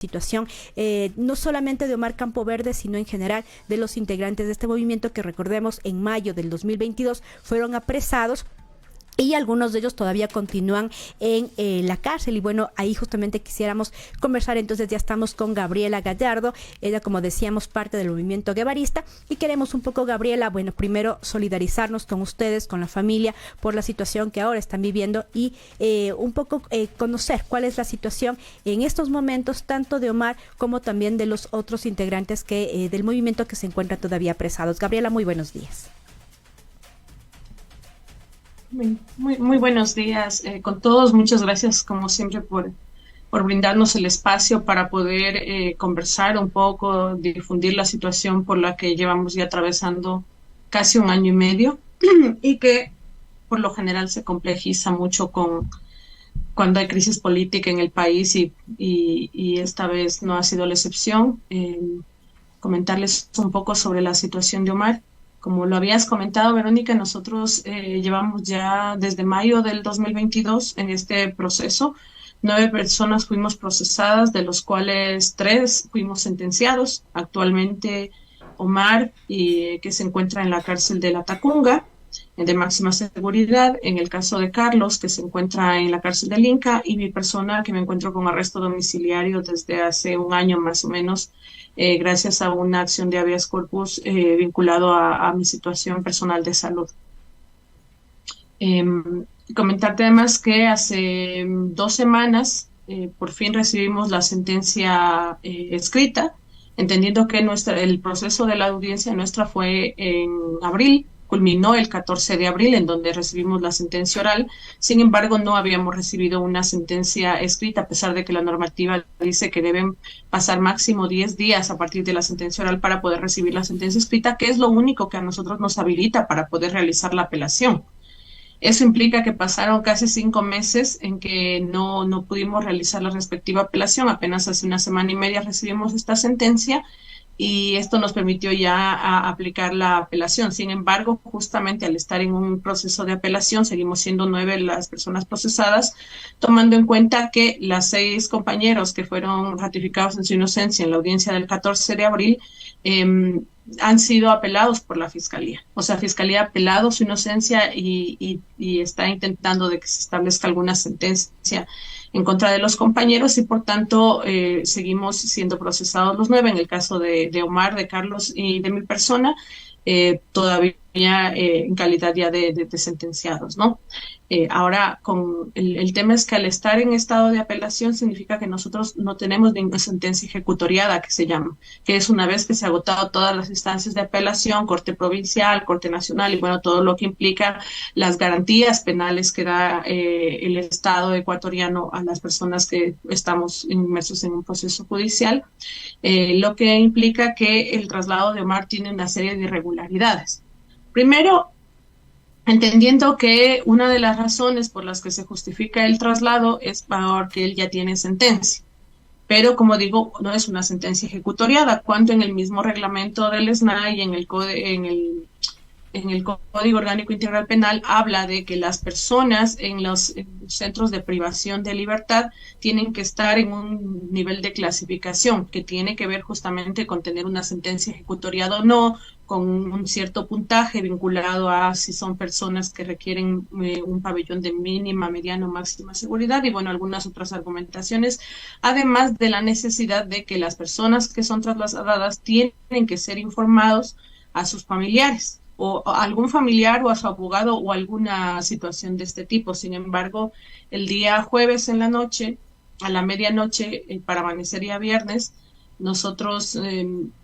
situación, no solamente de Omar Campoverde, sino en general de los integrantes de este movimiento que, recordemos, en mayo del 2022 fueron apresados y algunos de ellos todavía continúan en la cárcel. Y bueno, ahí justamente quisiéramos conversar. Entonces ya estamos con Gabriela Gallardo, ella, como decíamos, parte del movimiento guevarista, y queremos un poco, Gabriela, bueno, primero solidarizarnos con ustedes, con la familia, por la situación que ahora están viviendo, y un poco conocer cuál es la situación en estos momentos, tanto de Omar como también de los otros integrantes del movimiento que se encuentran todavía apresados. Gabriela, muy buenos días. Muy buenos días con todos. Muchas gracias, como siempre, por brindarnos el espacio para poder conversar un poco, difundir la situación por la que llevamos ya atravesando casi un año y medio y que por lo general se complejiza mucho cuando hay crisis política en el país y esta vez no ha sido la excepción. Comentarles un poco sobre la situación de Omar. Como lo habías comentado, Verónica, nosotros llevamos ya desde mayo del 2022 en este proceso. 9 personas fuimos procesadas, de los cuales 3 fuimos sentenciados. Actualmente Omar, que se encuentra en la cárcel de La Tacunga, de máxima seguridad. En el caso de Carlos, que se encuentra en la cárcel del Inca, y mi persona, que me encuentro con arresto domiciliario desde hace un año más o menos, gracias a una acción de habeas corpus vinculado a mi situación personal de salud. Comentarte además que hace 2 semanas por fin recibimos la sentencia escrita, entendiendo que el proceso de la audiencia nuestra fue en abril. Culminó el 14 de abril, en donde recibimos la sentencia oral. Sin embargo, no habíamos recibido una sentencia escrita, a pesar de que la normativa dice que deben pasar máximo 10 días a partir de la sentencia oral para poder recibir la sentencia escrita, que es lo único que a nosotros nos habilita para poder realizar la apelación. Eso implica que pasaron casi 5 meses en que no pudimos realizar la respectiva apelación. Apenas hace una semana y media recibimos esta sentencia, y esto nos permitió ya aplicar la apelación. Sin embargo, justamente al estar en un proceso de apelación, seguimos siendo 9 las personas procesadas, tomando en cuenta que las 6 compañeros que fueron ratificados en su inocencia en la audiencia del 14 de abril han sido apelados por la Fiscalía. O sea, Fiscalía ha apelado su inocencia y está intentando de que se establezca alguna sentencia en contra de los compañeros, y por tanto seguimos siendo procesados los 9. En el caso de Omar, de Carlos y de mi persona, todavía en calidad ya de sentenciados, ¿no? Ahora, el tema es que al estar en estado de apelación significa que nosotros no tenemos ninguna sentencia ejecutoriada, que se llama, que es una vez que se ha agotado todas las instancias de apelación, Corte Provincial, Corte Nacional, y bueno, todo lo que implica las garantías penales que da el Estado ecuatoriano a las personas que estamos inmersos en un proceso judicial, lo que implica que el traslado de Omar tiene una serie de irregularidades. Primero, entendiendo que una de las razones por las que se justifica el traslado es porque él ya tiene sentencia. Pero, como digo, no es una sentencia ejecutoriada, cuando en el mismo reglamento del SNAI y en el Código Orgánico Integral Penal habla de que las personas en los centros de privación de libertad tienen que estar en un nivel de clasificación que tiene que ver justamente con tener una sentencia ejecutoriada o no, con un cierto puntaje vinculado a si son personas que requieren un pabellón de mínima, mediana o máxima seguridad, y bueno, algunas otras argumentaciones, además de la necesidad de que las personas que son trasladadas tienen que ser informados a sus familiares, o a algún familiar o a su abogado, o alguna situación de este tipo. Sin embargo, el día jueves en la noche, a la medianoche, para amanecer ya viernes, nosotros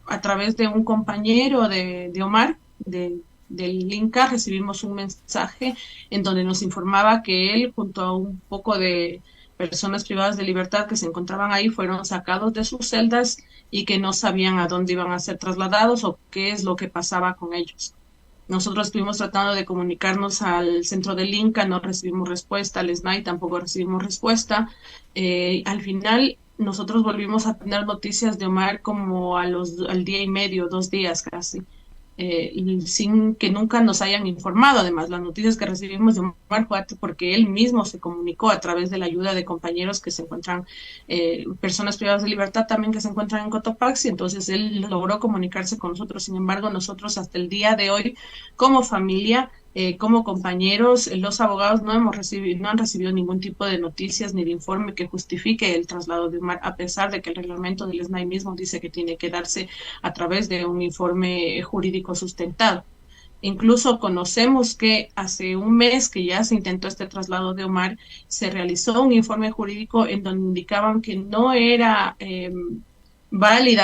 a través de un compañero de Omar, del Inca, recibimos un mensaje en donde nos informaba que él, junto a un poco de personas privadas de libertad que se encontraban ahí, fueron sacados de sus celdas y que no sabían a dónde iban a ser trasladados o qué es lo que pasaba con ellos. Nosotros estuvimos tratando de comunicarnos al centro del Inca, no recibimos respuesta, al SNAI tampoco recibimos respuesta. Al final, nosotros volvimos a tener noticias de Omar como al día y medio, 2 días casi. y sin que nunca nos hayan informado. Además, las noticias que recibimos de Omar fue porque él mismo se comunicó a través de la ayuda de compañeros que se encuentran, personas privadas de libertad también que se encuentran en Cotopaxi, entonces él logró comunicarse con nosotros. Sin embargo, nosotros hasta el día de hoy, como familia, como compañeros, los abogados no han recibido ningún tipo de noticias ni de informe que justifique el traslado de Omar, a pesar de que el reglamento del SNAI mismo dice que tiene que darse a través de un informe jurídico sustentado. Incluso conocemos que hace un mes que ya se intentó este traslado de Omar, se realizó un informe jurídico en donde indicaban que no era válida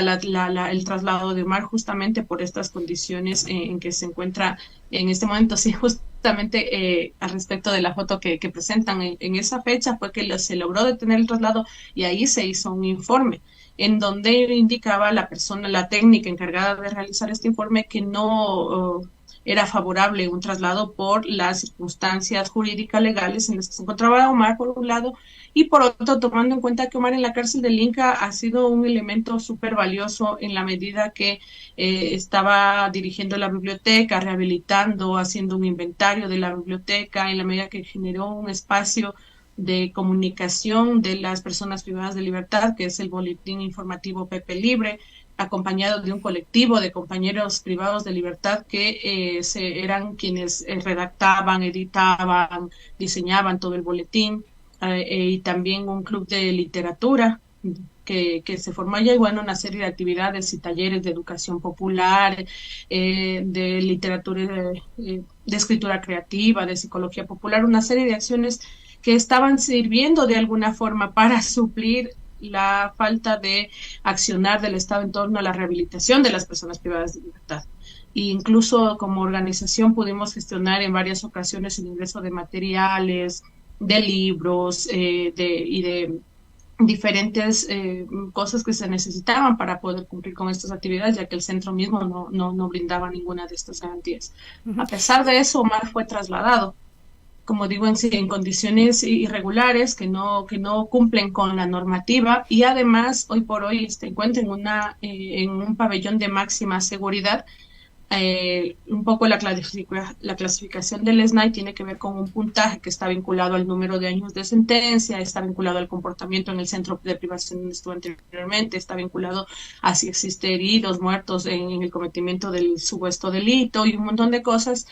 el traslado de Omar justamente por estas condiciones en que se encuentra en este momento. Sí, justamente al respecto de la foto que presentan en esa fecha fue que se logró detener el traslado y ahí se hizo un informe en donde indicaba la persona, la técnica encargada de realizar este informe, que no era favorable un traslado por las circunstancias jurídicas legales en las que se encontraba Omar, por un lado, y por otro, tomando en cuenta que Omar en la cárcel del Inca ha sido un elemento súper valioso en la medida que estaba dirigiendo la biblioteca, rehabilitando, haciendo un inventario de la biblioteca, en la medida que generó un espacio de comunicación de las personas privadas de libertad, que es el boletín informativo Pepe Libre, acompañado de un colectivo de compañeros privados de libertad que eran quienes redactaban, editaban, diseñaban todo el boletín, y también un club de literatura que se formó allá, y bueno, una serie de actividades y talleres de educación popular, de literatura, de escritura creativa, de psicología popular, una serie de acciones que estaban sirviendo de alguna forma para suplir la falta de accionar del Estado en torno a la rehabilitación de las personas privadas de libertad. E incluso como organización pudimos gestionar en varias ocasiones el ingreso de materiales, de libros, y de diferentes cosas que se necesitaban para poder cumplir con estas actividades, ya que el centro mismo no brindaba ninguna de estas garantías. A pesar de eso, Omar fue trasladado, como digo, en condiciones irregulares que no cumplen con la normativa, y además hoy por hoy se encuentra en un pabellón de máxima seguridad. Un poco la clasificación del SNAI tiene que ver con un puntaje que está vinculado al número de años de sentencia, está vinculado al comportamiento en el centro de privación donde estuvo anteriormente, está vinculado a si existe heridos, muertos en el cometimiento del supuesto delito y un montón de cosas.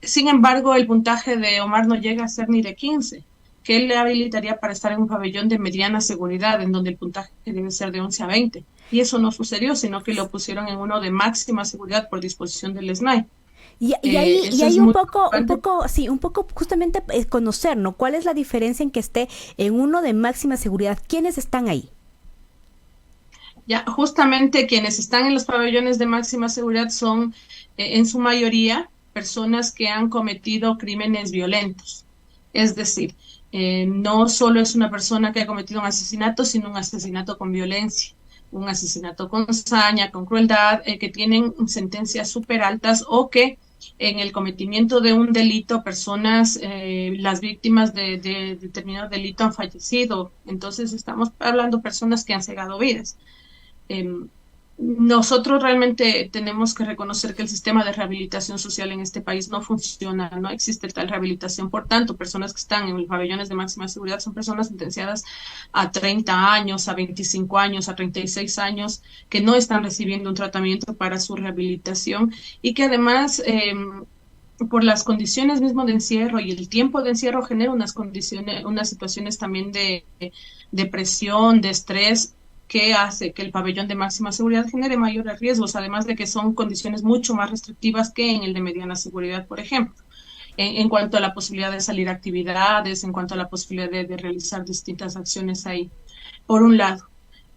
Sin embargo, el puntaje de Omar no llega a ser ni de 15, que él le habilitaría para estar en un pabellón de mediana seguridad, en donde el puntaje debe ser de 11 a 20. Y eso no sucedió, sino que lo pusieron en uno de máxima seguridad por disposición del SNAI. Y ahí un poco justamente conocer, ¿no? ¿Cuál es la diferencia en que esté en uno de máxima seguridad? ¿Quiénes están ahí? Ya, justamente quienes están en los pabellones de máxima seguridad son, en su mayoría, personas que han cometido crímenes violentos. Es decir, no solo es una persona que ha cometido un asesinato, sino un asesinato con violencia, un asesinato con saña, con crueldad, que tienen sentencias súper altas, o que en el cometimiento de un delito, personas, las víctimas de determinado delito han fallecido. Entonces estamos hablando de personas que han cegado vidas. Nosotros realmente tenemos que reconocer que el sistema de rehabilitación social en este país no funciona, no existe tal rehabilitación. Por tanto, personas que están en los pabellones de máxima seguridad son personas sentenciadas a 30 años, a 25 años, a 36 años, que no están recibiendo un tratamiento para su rehabilitación, y que además, por las condiciones mismo de encierro y el tiempo de encierro, genera unas situaciones también de depresión, de estrés, que hace que el pabellón de máxima seguridad genere mayores riesgos, además de que son condiciones mucho más restrictivas que en el de mediana seguridad, por ejemplo, en cuanto a la posibilidad de salir a actividades, en cuanto a la posibilidad de realizar distintas acciones ahí, por un lado.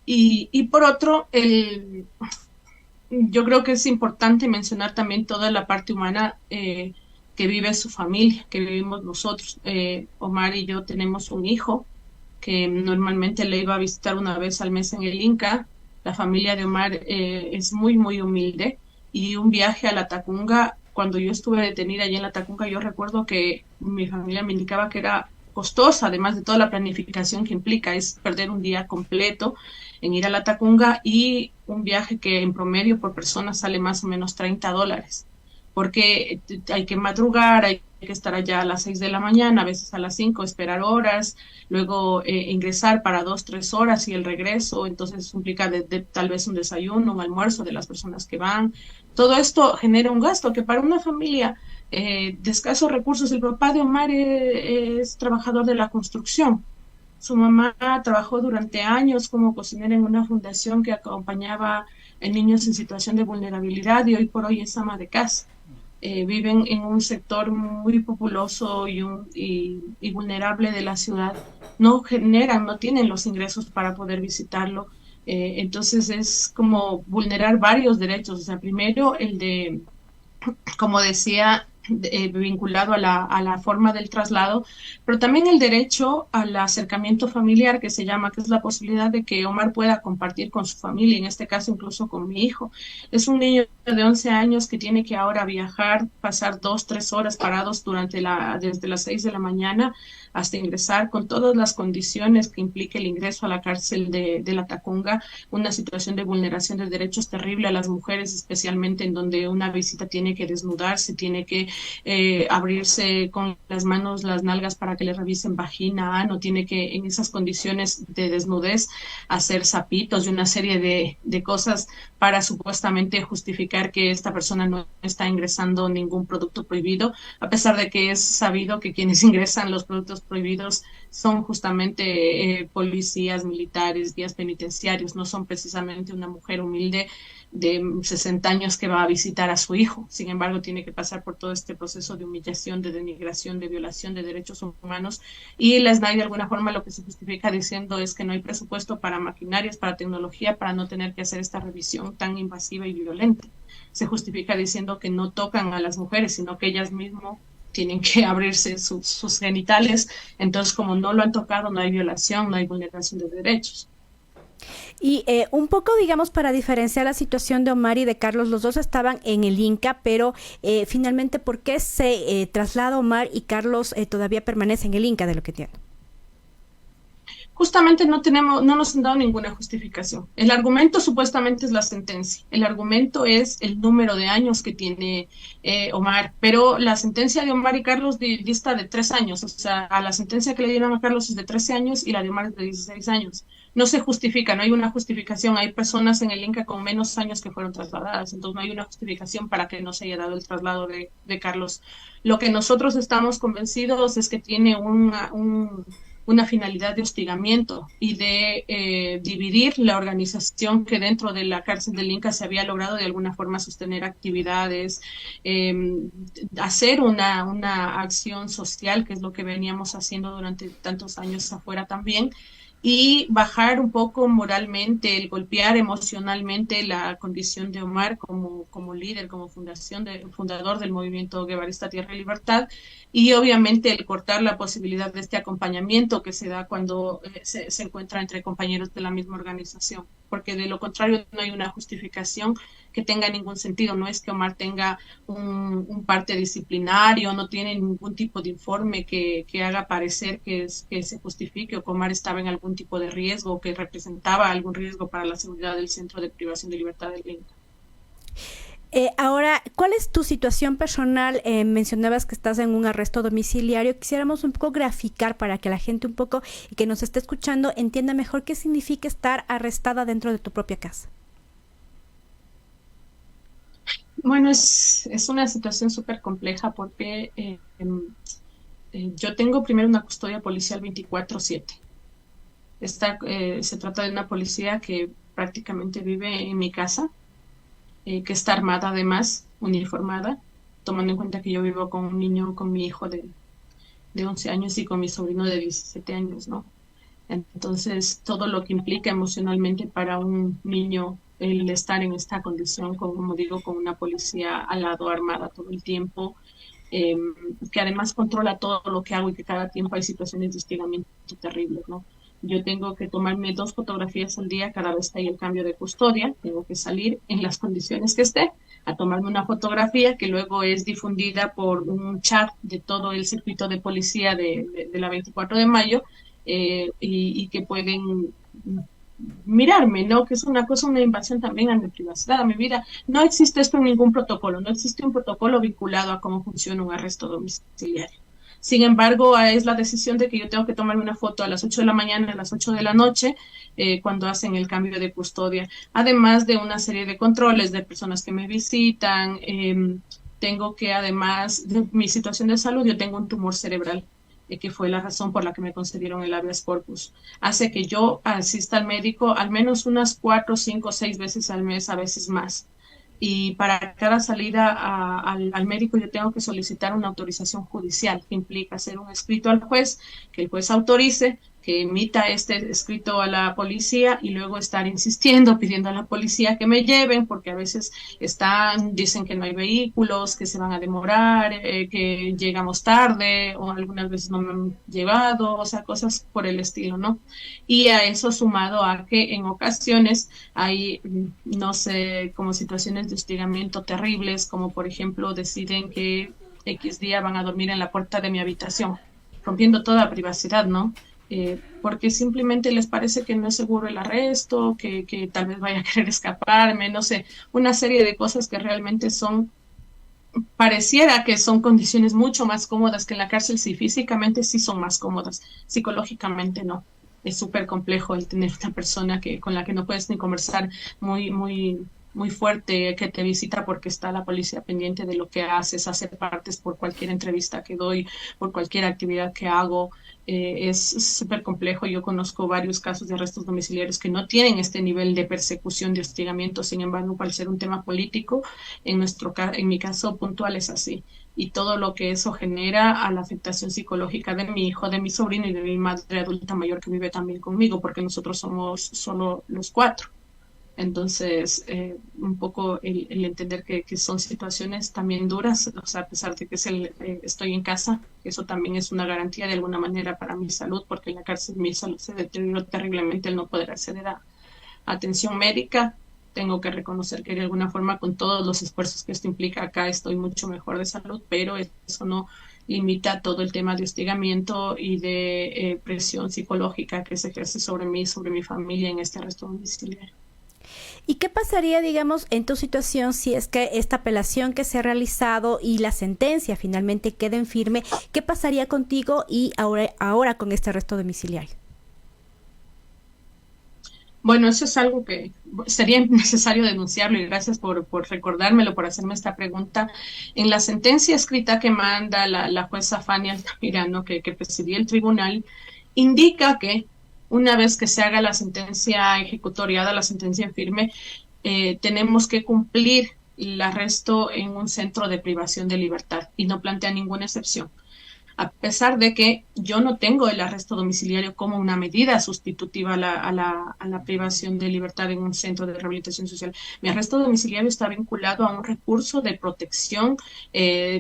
Y por otro, yo creo que es importante mencionar también toda la parte humana que vive su familia, que vivimos nosotros. Omar y yo tenemos un hijo que normalmente le iba a visitar una vez al mes en el Inca. La familia de Omar es muy, muy humilde, y un viaje a la Tacunga, cuando yo estuve detenida allí en la Tacunga, yo recuerdo que mi familia me indicaba que era costosa, además de toda la planificación que implica, es perder un día completo en ir a la Tacunga, y un viaje que en promedio por persona sale más o menos $30. porque hay que madrugar, hay que estar allá a las 6 de la mañana, a veces a las 5, esperar horas, luego ingresar para 2, 3 horas y el regreso, entonces implica tal vez un desayuno, un almuerzo de las personas que van. Todo esto genera un gasto que para una familia de escasos recursos, el papá de Omar es trabajador de la construcción. Su mamá trabajó durante años como cocinera en una fundación que acompañaba a niños en situación de vulnerabilidad y hoy por hoy es ama de casa. Viven en un sector muy populoso y vulnerable de la ciudad. No generan, no tienen los ingresos para poder visitarlo. Entonces es como vulnerar varios derechos. O sea, primero el de, como decía, vinculado a la forma del traslado, pero también el derecho al acercamiento familiar que se llama, que es la posibilidad de que Omar pueda compartir con su familia, en este caso incluso con mi hijo. Es un niño de 11 años que tiene que ahora viajar, pasar 2, 3 horas parados desde las 6 de la mañana hasta ingresar con todas las condiciones que implica el ingreso a la cárcel de la Tacunga, una situación de vulneración de derechos terrible a las mujeres, especialmente en donde una visita tiene que desnudarse, tiene que abrirse con las manos las nalgas para que le revisen vagina, ano, tiene que en esas condiciones de desnudez hacer zapitos y una serie de cosas para supuestamente justificar que esta persona no está ingresando ningún producto prohibido, a pesar de que es sabido que quienes ingresan los productos prohibidos son justamente policías, militares, guías penitenciarios, no son precisamente una mujer humilde de 60 años que va a visitar a su hijo. Sin embargo, tiene que pasar por todo este proceso de humillación, de denigración, de violación de derechos humanos. Y la SNAI, de alguna forma, lo que se justifica diciendo es que no hay presupuesto para maquinarias, para tecnología, para no tener que hacer esta revisión tan invasiva y violenta. Se justifica diciendo que no tocan a las mujeres, sino que ellas mismas tienen que abrirse sus genitales. Entonces, como no lo han tocado, no hay violación, no hay vulneración de derechos. Y un poco, digamos, para diferenciar la situación de Omar y de Carlos, los dos estaban en el Inca, pero finalmente, ¿por qué se traslada Omar y Carlos todavía permanece en el Inca, de lo que entiendo? Justamente no nos han dado ninguna justificación. El argumento supuestamente es la sentencia. El argumento es el número de años que tiene Omar, pero la sentencia de Omar y Carlos dista de 3 años. O sea, a la sentencia que le dieron a Carlos es de 13 años y la de Omar es de 16 años. No se justifica, no hay una justificación. Hay personas en el Inca con menos años que fueron trasladadas, entonces no hay una justificación para que no se haya dado el traslado de Carlos. Lo que nosotros estamos convencidos es que tiene una finalidad de hostigamiento y de dividir la organización que dentro de la cárcel del Inca se había logrado de alguna forma sostener actividades, hacer una acción social, que es lo que veníamos haciendo durante tantos años afuera también, y bajar un poco moralmente, el golpear emocionalmente la condición de Omar como líder, como fundador del movimiento guevarista Tierra y Libertad, y obviamente el cortar la posibilidad de este acompañamiento que se da cuando se encuentra entre compañeros de la misma organización, porque de lo contrario no hay una justificación que tenga ningún sentido. No es que Omar tenga un parte disciplinario, no tiene ningún tipo de informe que haga parecer que se justifique o que Omar estaba en algún tipo de riesgo o que representaba algún riesgo para la seguridad del Centro de Privación de Libertad del Inca. Ahora, ¿cuál es tu situación personal? Mencionabas que estás en un arresto domiciliario. Quisiéramos un poco graficar para que la gente un poco y que nos esté escuchando entienda mejor qué significa estar arrestada dentro de tu propia casa. Bueno, es una situación súper compleja porque yo tengo primero una custodia policial 24/7. Se trata de una policía que prácticamente vive en mi casa, que está armada además, uniformada, tomando en cuenta que yo vivo con un niño, con mi hijo de 11 años y con mi sobrino de 17 años, ¿no? Entonces, todo lo que implica emocionalmente para un niño el estar en esta condición, como digo, con una policía al lado armada todo el tiempo, eh, que además controla todo lo que hago y que cada tiempo hay situaciones de hostigamiento terribles, ¿no? Yo tengo que tomarme 2 fotografías al día cada vez que hay el cambio de custodia, tengo que salir en las condiciones que esté a tomarme una fotografía que luego es difundida por un chat de todo el circuito de policía de la 24 de mayo, y que pueden mirarme, ¿no? Que es una cosa, una invasión también a mi privacidad, a mi vida. No existe esto en ningún protocolo, no existe un protocolo vinculado a cómo funciona un arresto domiciliario. Sin embargo, es la decisión de que yo tengo que tomarme una foto a las 8 de la mañana, a las 8 de la noche, cuando hacen el cambio de custodia. Además de una serie de controles de personas que me visitan, tengo que, además de mi situación de salud, yo tengo un tumor cerebral, que fue la razón por la que me concedieron el habeas corpus. Hace que yo asista al médico al menos unas 4, 5, 6 veces al mes, a veces más. Y para cada salida al médico yo tengo que solicitar una autorización judicial, que implica hacer un escrito al juez, que el juez autorice, que emita este escrito a la policía y luego estar insistiendo, pidiendo a la policía que me lleven, porque a veces dicen que no hay vehículos, que se van a demorar, que llegamos tarde o algunas veces no me han llevado, o sea, cosas por el estilo, ¿no? Y a eso sumado a que en ocasiones hay, no sé, como situaciones de hostigamiento terribles, como por ejemplo deciden que X día van a dormir en la puerta de mi habitación, rompiendo toda privacidad, ¿no? Porque simplemente les parece que no es seguro el arresto, que tal vez vaya a querer escaparme, no sé, una serie de cosas que realmente pareciera que son condiciones mucho más cómodas que en la cárcel, sí, físicamente sí son más cómodas, psicológicamente no. Es súper complejo el tener una persona con la que no puedes ni conversar muy fuerte, que te visita porque está la policía pendiente de lo que haces, hace partes por cualquier entrevista que doy, por cualquier actividad que hago. Es súper complejo. Yo conozco varios casos de arrestos domiciliarios que no tienen este nivel de persecución, de hostigamiento. Sin embargo, al ser un tema político, en mi caso puntual es así. Y todo lo que eso genera a la afectación psicológica de mi hijo, de mi sobrino y de mi madre adulta mayor que vive también conmigo, porque nosotros somos solo los cuatro. Entonces, un poco el entender que son situaciones también duras, o sea, a pesar de que estoy en casa, eso también es una garantía de alguna manera para mi salud, porque en la cárcel mi salud se deterioró terriblemente el no poder acceder a atención médica. Tengo que reconocer que de alguna forma, con todos los esfuerzos que esto implica, acá estoy mucho mejor de salud, pero eso no limita todo el tema de hostigamiento y de presión psicológica que se ejerce sobre mí, sobre mi familia en este arresto domiciliario. ¿Y qué pasaría, digamos, en tu situación si es que esta apelación que se ha realizado y la sentencia finalmente queda en firme? ¿Qué pasaría contigo y ahora con este arresto domiciliario? Bueno, eso es algo que sería necesario denunciarlo y gracias por recordármelo, por hacerme esta pregunta. En la sentencia escrita que manda la jueza Fania Altamirano, que presidía el tribunal, indica que una vez que se haga la sentencia ejecutoriada, la sentencia en firme, tenemos que cumplir el arresto en un centro de privación de libertad y no plantea ninguna excepción. A pesar de que yo no tengo el arresto domiciliario como una medida sustitutiva a la privación de libertad en un centro de rehabilitación social. Mi arresto domiciliario está vinculado a un recurso de protección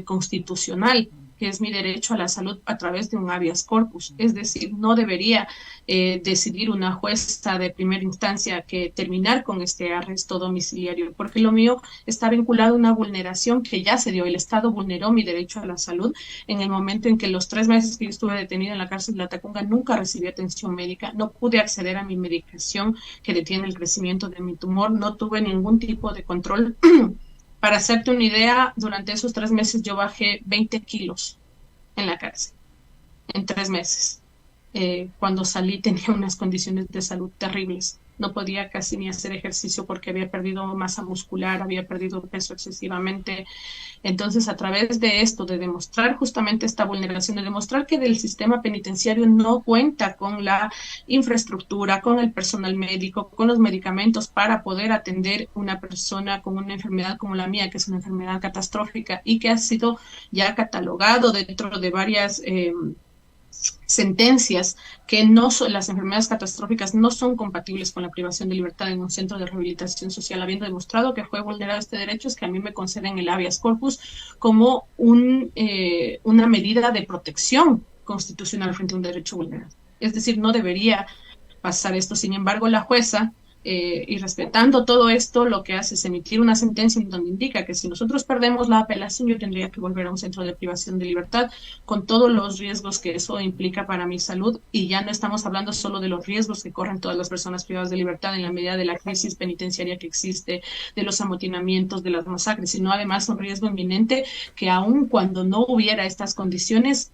constitucional, que es mi derecho a la salud a través de un habeas corpus. Es decir, no debería decidir una jueza de primera instancia que terminar con este arresto domiciliario, porque lo mío está vinculado a una vulneración que ya se dio. El Estado vulneró mi derecho a la salud en el momento en que los 3 meses que yo estuve detenida en la cárcel de La Tacunga nunca recibí atención médica, no pude acceder a mi medicación que detiene el crecimiento de mi tumor, no tuve ningún tipo de control. Para hacerte una idea, durante esos 3 meses yo bajé 20 kilos en la cárcel, en 3 meses. Cuando salí tenía unas condiciones de salud terribles. No podía casi ni hacer ejercicio porque había perdido masa muscular, había perdido peso excesivamente. Entonces, a través de esto, de demostrar justamente esta vulneración, de demostrar que el sistema penitenciario no cuenta con la infraestructura, con el personal médico, con los medicamentos para poder atender una persona con una enfermedad como la mía, que es una enfermedad catastrófica y que ha sido ya catalogado dentro de varias sentencias que no son, las enfermedades catastróficas no son compatibles con la privación de libertad en un centro de rehabilitación social, habiendo demostrado que fue vulnerado este derecho, es que a mí me conceden el habeas corpus como una medida de protección constitucional frente a un derecho vulnerado. Es decir, no debería pasar esto. Sin embargo, la jueza y respetando todo esto, lo que hace es emitir una sentencia en donde indica que si nosotros perdemos la apelación, yo tendría que volver a un centro de privación de libertad con todos los riesgos que eso implica para mi salud. Y ya no estamos hablando solo de los riesgos que corren todas las personas privadas de libertad en la medida de la crisis penitenciaria que existe, de los amotinamientos, de las masacres, sino además un riesgo inminente que aun cuando no hubiera estas condiciones,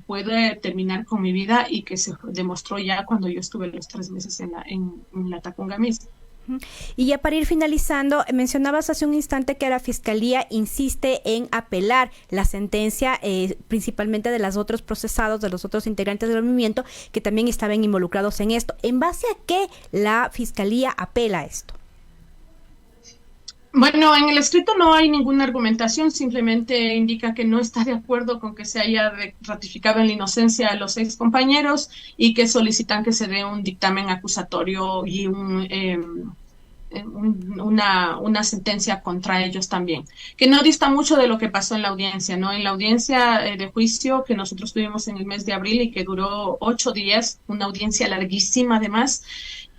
puede terminar con mi vida, y que se demostró ya cuando yo estuve los 3 meses en la Tacunga misma. Y ya para ir finalizando, mencionabas hace un instante que la Fiscalía insiste en apelar la sentencia, principalmente de los otros procesados, de los otros integrantes del movimiento que también estaban involucrados en esto. ¿En base a qué la Fiscalía apela esto? Bueno, en el escrito no hay ninguna argumentación, simplemente indica que no está de acuerdo con que se haya ratificado en la inocencia a los 6 compañeros y que solicitan que se dé un dictamen acusatorio y una sentencia contra ellos también, que no dista mucho de lo que pasó en la audiencia, ¿no? En la audiencia de juicio que nosotros tuvimos en el mes de abril y que duró 8 días, una audiencia larguísima además,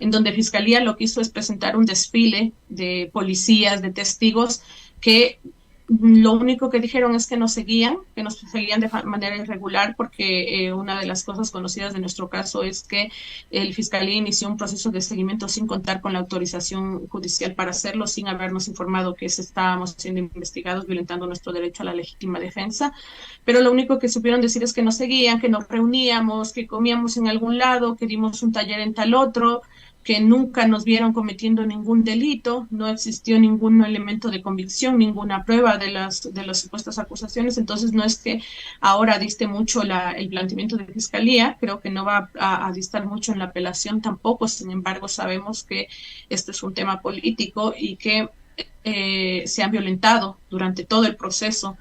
en donde Fiscalía lo que hizo es presentar un desfile de policías, de testigos, que lo único que dijeron es que nos seguían de manera irregular, porque una de las cosas conocidas de nuestro caso es que el Fiscalía inició un proceso de seguimiento sin contar con la autorización judicial para hacerlo, sin habernos informado que estábamos siendo investigados, violentando nuestro derecho a la legítima defensa. Pero lo único que supieron decir es que nos seguían, que nos reuníamos, que comíamos en algún lado, que dimos un taller en tal otro, que nunca nos vieron cometiendo ningún delito, no existió ningún elemento de convicción, ninguna prueba de las supuestas acusaciones. Entonces no es que ahora diste mucho el planteamiento de Fiscalía, creo que no va a distar mucho en la apelación tampoco. Sin embargo, sabemos que este es un tema político y que se han violentado durante todo el proceso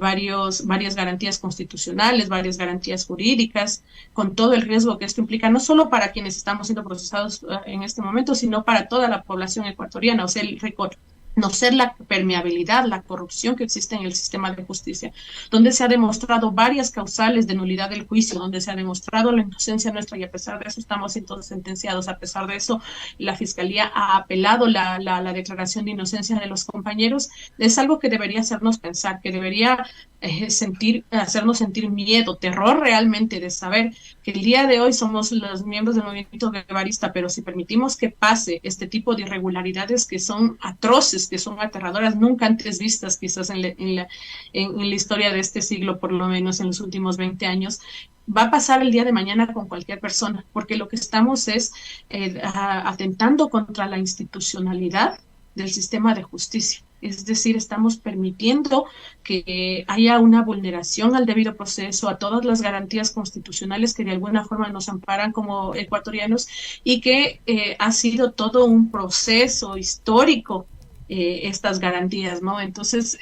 varias garantías constitucionales, varias garantías jurídicas, con todo el riesgo que esto implica, no solo para quienes estamos siendo procesados en este momento, sino para toda la población ecuatoriana. O sea, conocer la permeabilidad, la corrupción que existe en el sistema de justicia, donde se ha demostrado varias causales de nulidad del juicio, donde se ha demostrado la inocencia nuestra, y a pesar de eso estamos siendo sentenciados. A pesar de eso, la Fiscalía ha apelado la declaración de inocencia de los compañeros. Es algo que debería hacernos pensar, que debería hacernos sentir miedo, terror realmente, de saber que el día de hoy somos los miembros del movimiento guevarista, pero si permitimos que pase este tipo de irregularidades que son atroces, que son aterradoras, nunca antes vistas quizás en la historia de este siglo, por lo menos en los últimos 20 años, va a pasar el día de mañana con cualquier persona, porque lo que estamos es atentando contra la institucionalidad del sistema de justicia. Es decir, estamos permitiendo que haya una vulneración al debido proceso, a todas las garantías constitucionales que de alguna forma nos amparan como ecuatorianos, y que ha sido todo un proceso histórico estas garantías, ¿no? Entonces,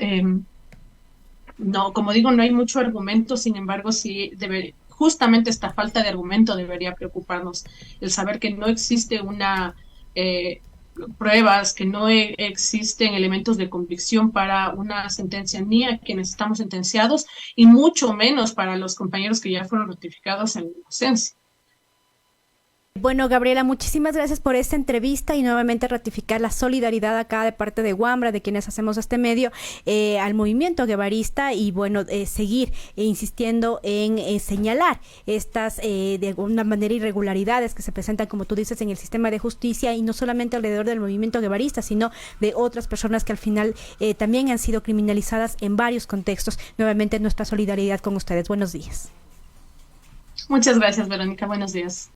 no, como digo, no hay mucho argumento. Sin embargo, sí justamente esta falta de argumento debería preocuparnos, el saber que no existe pruebas, que no existen elementos de convicción para una sentencia, ni a quienes estamos sentenciados, y mucho menos para los compañeros que ya fueron notificados en inocencia. Bueno, Gabriela, muchísimas gracias por esta entrevista y nuevamente ratificar la solidaridad acá de parte de Wambra, de quienes hacemos este medio, al movimiento guevarista, y bueno, seguir insistiendo en señalar estas de alguna manera irregularidades que se presentan, como tú dices, en el sistema de justicia, y no solamente alrededor del movimiento guevarista, sino de otras personas que al final también han sido criminalizadas en varios contextos. Nuevamente nuestra solidaridad con ustedes. Buenos días. Muchas gracias, Verónica. Buenos días.